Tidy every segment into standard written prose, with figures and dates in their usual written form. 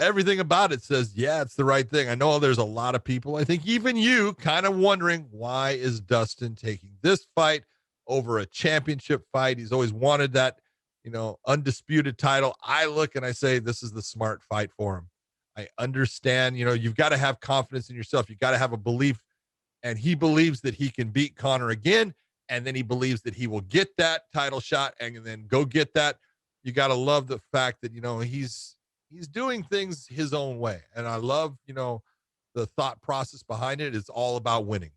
everything about it says, yeah, it's the right thing. I know there's a lot of people, I think even you, kind of wondering, why is Dustin taking this fight over a championship fight? He's always wanted that, undisputed title. I look and I say, this is the smart fight for him. I understand, you've got to have confidence in yourself. You've got to have a belief, and he believes that he can beat Conor again, and then he believes that he will get that title shot and then go get that. You got to love the fact that, he's doing things his own way. And I love, the thought process behind it. It's all about winning.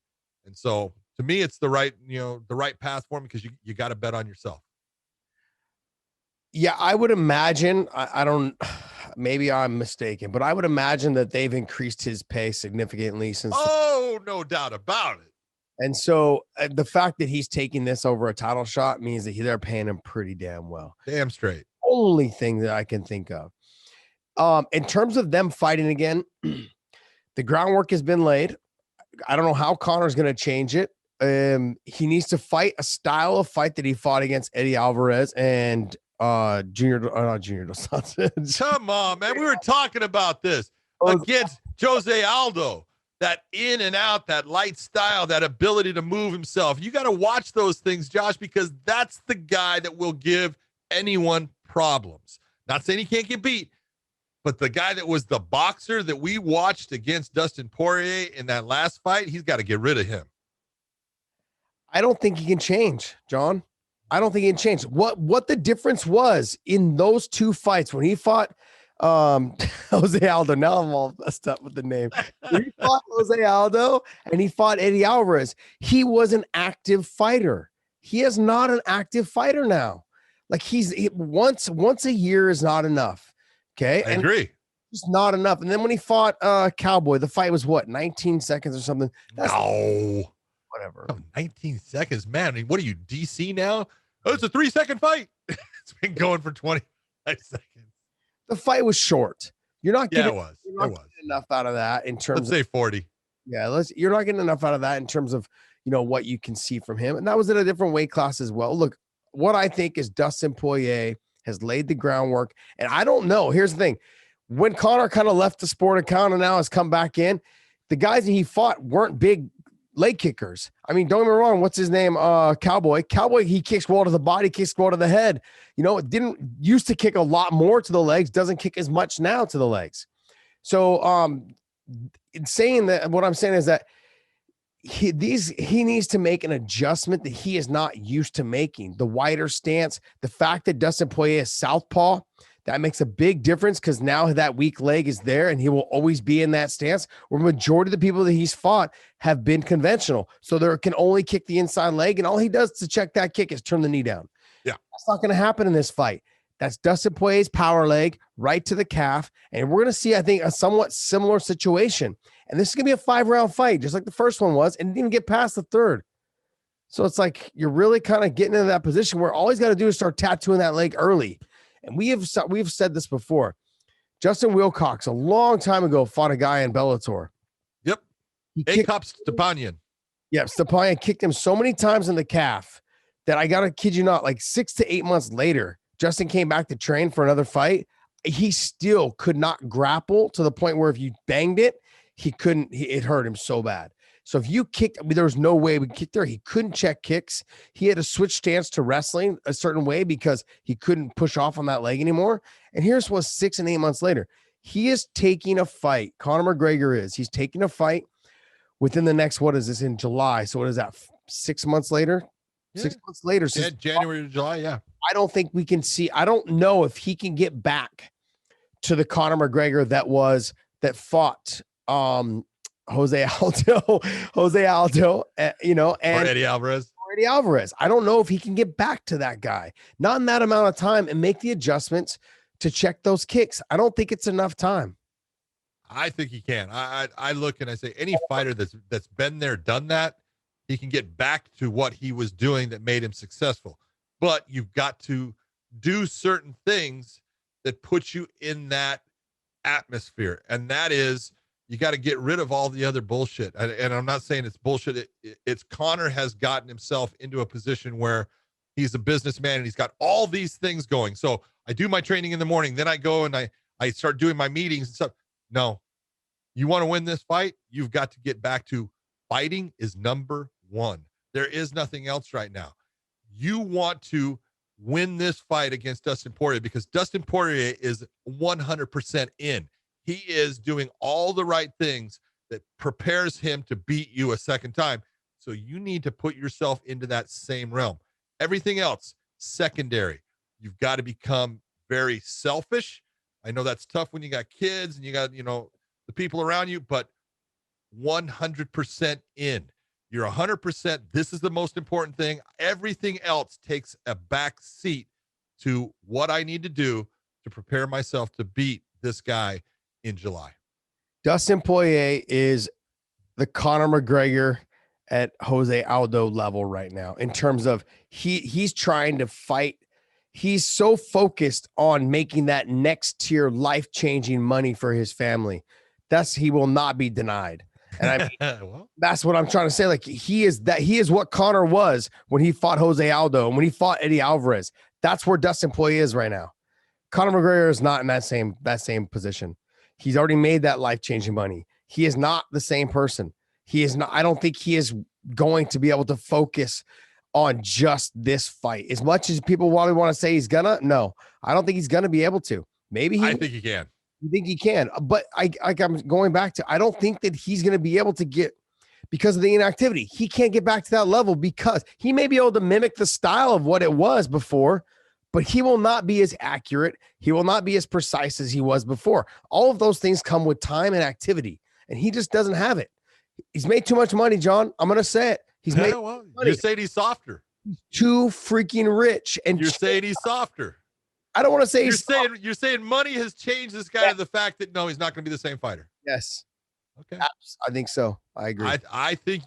And so to me, it's the right path for him, because you got to bet on yourself. Yeah, I would imagine, I don't, maybe I'm mistaken, but I would imagine that they've increased his pay significantly since. Oh, no doubt about it. And so the fact that he's taking this over a title shot means that they're paying him pretty damn well. Damn straight. Only thing that I can think of. In terms of them fighting again, the groundwork has been laid. I don't know how Conor's going to change it. He needs to fight a style of fight that he fought against Eddie Alvarez and Junior Dos Santos. Come on, man. We were talking about this against Jose Aldo. That in and out, that light style, that ability to move himself. You got to watch those things, Josh, because that's the guy that will give anyone problems. Not saying he can't get beat, but the guy that was the boxer that we watched against Dustin Poirier in that last fight, he's got to get rid of him. I don't think he can change, John. I don't think he can change. What the difference was in those two fights when he fought Jose Aldo. Now I'm all messed up with the name. He fought Jose Aldo and he fought Eddie Alvarez. He was an active fighter. He is not an active fighter now. Like once a year is not enough. Okay. I agree. It's not enough. And then when he fought Cowboy, the fight was 19 seconds or something. Whatever. 19 seconds, man. I mean, what are you, DC now? Oh, it's a 3-second fight. It's been going for 25 seconds. The fight was short. You're not getting, it was. Getting enough out of that in terms. Let's say 40. Yeah, you're not getting enough out of that in terms of what you can see from him, and that was in a different weight class as well. Look, what I think is Dustin Poirier has laid the groundwork, and I don't know. Here's the thing: when Conor kind of left the sport and Conor now has come back in, the guys that he fought weren't big leg kickers. I mean, don't get me wrong. What's his name? Cowboy. He kicks well to the body, kicks well to the head. It didn't used to kick a lot more to the legs, doesn't kick as much now to the legs. So in saying that, what I'm saying is that he needs to make an adjustment that he is not used to making. The wider stance, the fact that Dustin Poirier is southpaw, that makes a big difference because now that weak leg is there and he will always be in that stance, where majority of the people that he's fought have been conventional. So they can only kick the inside leg, and all he does to check that kick is turn the knee down. Yeah. That's not going to happen in this fight. That's Dustin Poirier's power leg right to the calf. And we're going to see, I think, a somewhat similar situation. And this is going to be a 5-round fight, just like the first one was, and didn't even get past the third. So it's like you're really kind of getting into that position where all he's got to do is start tattooing that leg early. And we've said this before. Justin Wilcox, a long time ago, fought a guy in Bellator. Yep. Akop Stepanian. Yeah, Stepanian kicked him so many times in the calf that I got to kid you not, like 6 to 8 months later, Justin came back to train for another fight. He still could not grapple to the point where if you banged it, it hurt him so bad. So if you kicked, there was no way we could kick there. He couldn't check kicks. He had to switch stance to wrestling a certain way because he couldn't push off on that leg anymore. And here's what 6 and 8 months later. He is taking a fight. Conor McGregor is. He's taking a fight within the next, what is this, in July? So what is that, 6 months later? Yeah. 6 months later. Yeah, January to July, yeah. I don't think we can see. I don't know if he can get back to the Conor McGregor that fought Jose Aldo, and or Eddie Alvarez. I don't know if he can get back to that guy, not in that amount of time, and make the adjustments to check those kicks. I don't think it's enough time. I think he can. I look and I say any fighter that's been there, done that, he can get back to what he was doing that made him successful. But you've got to do certain things that put you in that atmosphere, and that is, you got to get rid of all the other bullshit. And I'm not saying it's bullshit. It's Conor has gotten himself into a position where he's a businessman and he's got all these things going. So I do my training in the morning. Then I go and I I start doing my meetings and stuff. No, you want to win this fight? You've got to get back to fighting is number one. There is nothing else right now. You want to win this fight against Dustin Poirier because Dustin Poirier is 100% in. He is doing all the right things that prepares him to beat you a second time. So you need to put yourself into that same realm. Everything else, secondary. You've got to become very selfish. I know that's tough when you got kids and you got, the people around you, but 100% in. You're 100%. This is the most important thing. Everything else takes a back seat to what I need to do to prepare myself to beat this guy in July. Dustin Poirier is the Conor McGregor at Jose Aldo level right now in terms of he's trying to fight. He's so focused on making that next tier life-changing money for his family. He will not be denied. And I mean, well, that's what I'm trying to say. Like he is what Conor was when he fought Jose Aldo and when he fought Eddie Alvarez. That's where Dustin Poirier is right now. Conor McGregor is not in that same position. He's already made that life-changing money. He is not the same person. He is not. I don't think he is going to be able to focus on just this fight as much as people want to say he's gonna. No, I don't think he's gonna be able to. Maybe I think he can. You think he can, but I'm going back to. I don't think that he's gonna be able to get because of the inactivity. He can't get back to that level because he may be able to mimic the style of what it was before, but he will not be as accurate. He will not be as precise as he was before. All of those things come with time and activity, and he just doesn't have it. He's made too much money, John. I'm going to say it. He's made money. You're saying he's softer. He's too freaking rich. And you're saying he's softer. I don't want to say you're saying money has changed this guy to the fact that no, he's not going to be the same fighter. Yes. Okay. I think so. I agree. I think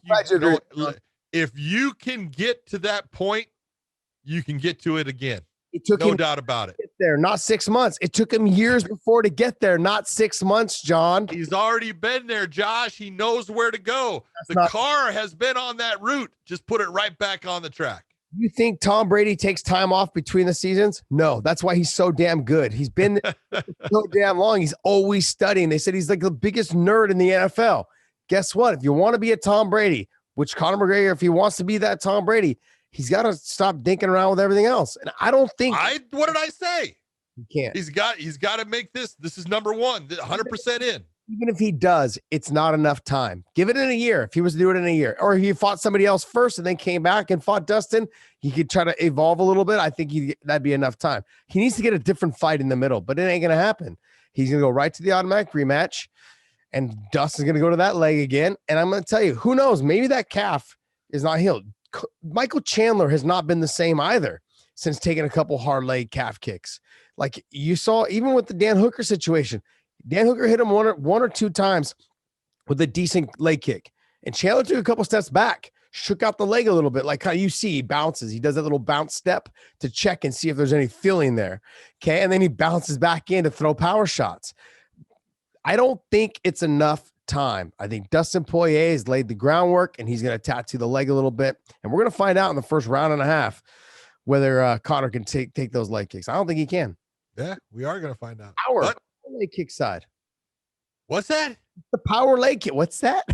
if you can get to that point, you can get to it again. It took no doubt about it. Get there, not 6 months. It took him years before to get there, not 6 months, John. He's already been there, Josh. He knows where to go. The car has been on that route. Just put it right back on the track. You think Tom Brady takes time off between the seasons? No, that's why he's so damn good. He's been so damn long. He's always studying. They said he's like the biggest nerd in the NFL. Guess what? If you want to be a Tom Brady, which Conor McGregor, if he wants to be that Tom Brady, he's got to stop dinking around with everything else. And I don't think what did I say? He can't. He's got to make this. This is number one, 100% in. Even if he does, it's not enough time. Give it in a year. If he was to do it in a year, or he fought somebody else first and then came back and fought Dustin, he could try to evolve a little bit. I think that'd be enough time. He needs to get a different fight in the middle, but it ain't going to happen. He's going to go right to the automatic rematch, and Dustin's going to go to that leg again. And I'm going to tell you, who knows? Maybe that calf is not healed. Michael Chandler has not been the same either since taking a couple hard leg calf kicks. Like you saw, even with the Dan Hooker situation, Dan Hooker hit him one or two times with a decent leg kick, and Chandler took a couple steps back, shook out the leg a little bit, like how you see he bounces. He does that little bounce step to check and see if there's any feeling there. Okay, and then he bounces back in to throw power shots. I don't think it's enough time. I think Dustin Poirier has laid the groundwork, and he's going to tattoo the leg a little bit, and we're going to find out in the first round and a half whether Conor can take those leg kicks. I don't think he can. Yeah, we are going to find out. Power leg kick side. What's that? The power leg kick. What's that?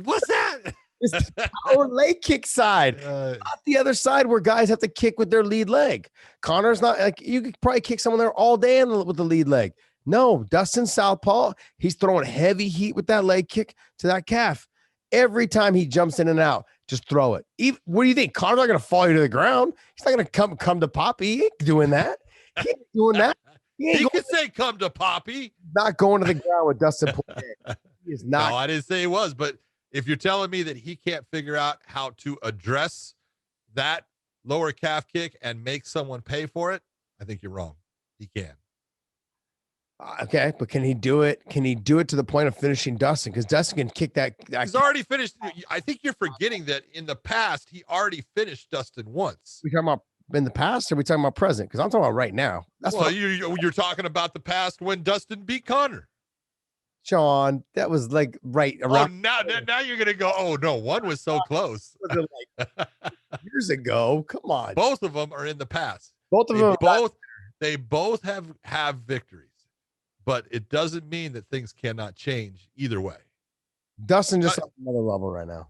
What's that? It's the power leg kick side, not the other side where guys have to kick with their lead leg. Conor's not like you could probably kick someone there all day with the lead leg. No, Dustin Southpaw, he's throwing heavy heat with that leg kick to that calf. Every time he jumps in and out, just throw it. What do you think? Conor's not going to fall you to the ground. He's not going to come to Poppy. He ain't doing that. He ain't doing that. He could say come to Poppy. Not going to the ground with Dustin Poirier. He is not. No, I didn't say he was, but if you're telling me that he can't figure out how to address that lower calf kick and make someone pay for it, I think you're wrong. He can. Okay, but can he do it? Can he do it to the point of finishing Dustin? Because Dustin can kick that. He's already finished. I think you're forgetting that in the past, he already finished Dustin once. We talking about in the past, or are we talking about present? Because I'm talking about right now. That's well, you're talking about the past when Dustin beat Conor. Sean, that was like right around. Oh, now you're gonna go. Oh no, one was so close. Was it like years ago? Come on. Both of them are in the past. Both of them. They both have victories. but it doesn't mean that things cannot change either way. Dustin just on another level right now.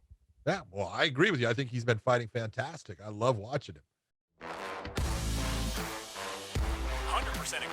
Yeah, well, I agree with you. I think he's been fighting fantastic. I love watching him. 100% agree.